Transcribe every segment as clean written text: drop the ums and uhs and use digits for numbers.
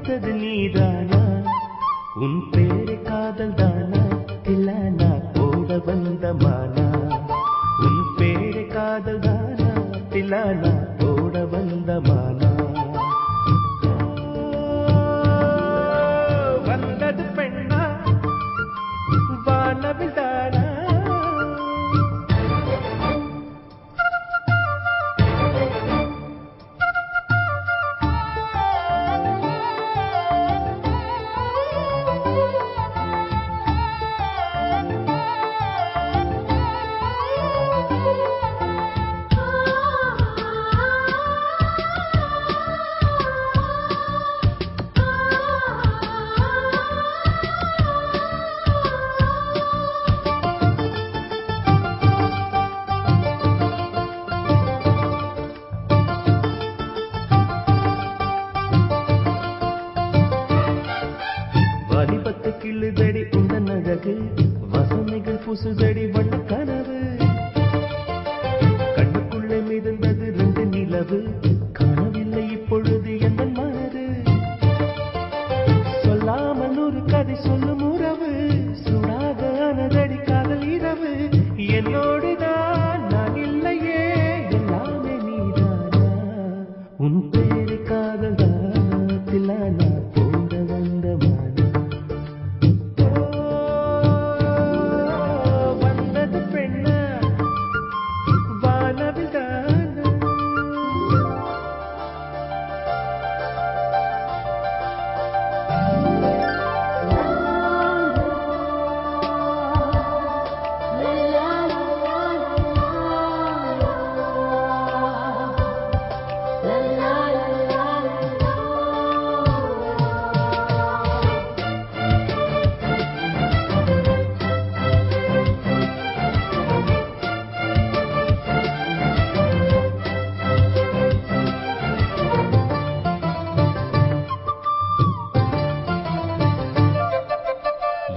பறித்தது நீதானா உன் பேரு காதல் தானா தில்லானா போட வந்த மானா உன் பேரு காதல் தானா தில்லானா போட வந்த மானா வந்தது பெண்ணா வானவில் தானா வலிபத்து கிள்ளுதடி உந்த நககு வசனைகள் புசுதடி வண்ண கனவு கண்ணுக்குள்ளே மிதந்தது 2 நிலவு காணவில்லை இப்பொழுது எந்த மனது சொல்லாமல் ஒரு கதை சொல்லும் உறவு சுடாத அனதடி காதல் இரவு என்னோடுதான் நான் இல்லையே எல்லாமே நீதானா உன் பேரு காதல் தில்லானா போட வந்த மானா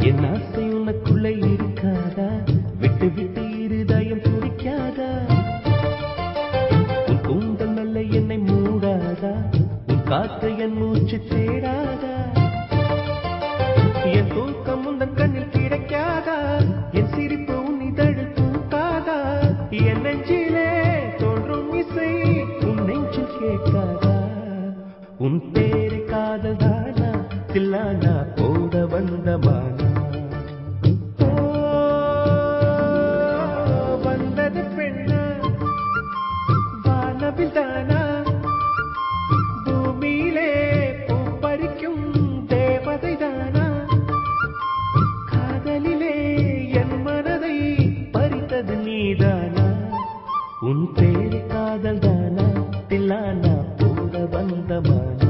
என் ஆசை உனக்குள்ளே இருக்காதா விட்டு விட்டு இருதயம் துடிக்காதா உன் கூந்தல் நல்ல என்னை மூடாதா உன் காற்று என் மூச்சு தேடாதா என் தூக்கம் உந்தன் கண்ணில் கிடைக்காதா என் சிரிப்பு உன் இதழில் தூக்காதா என் நெஞ்சிலே தோன்றும் இசை உன் நெஞ்சில் கேட்காதா உன் பேரு காதல் தானா தில்லானா போட வந்த மானா வந்தது பெண்ணா வானவில் தானா பூமியிலே பூ பறிக்கும் தேவதை தானா காதலிலே என் மனதை பறித்தது நீதானா உன் பேரு காதல் தானா தில்லானா போட வந்த மானா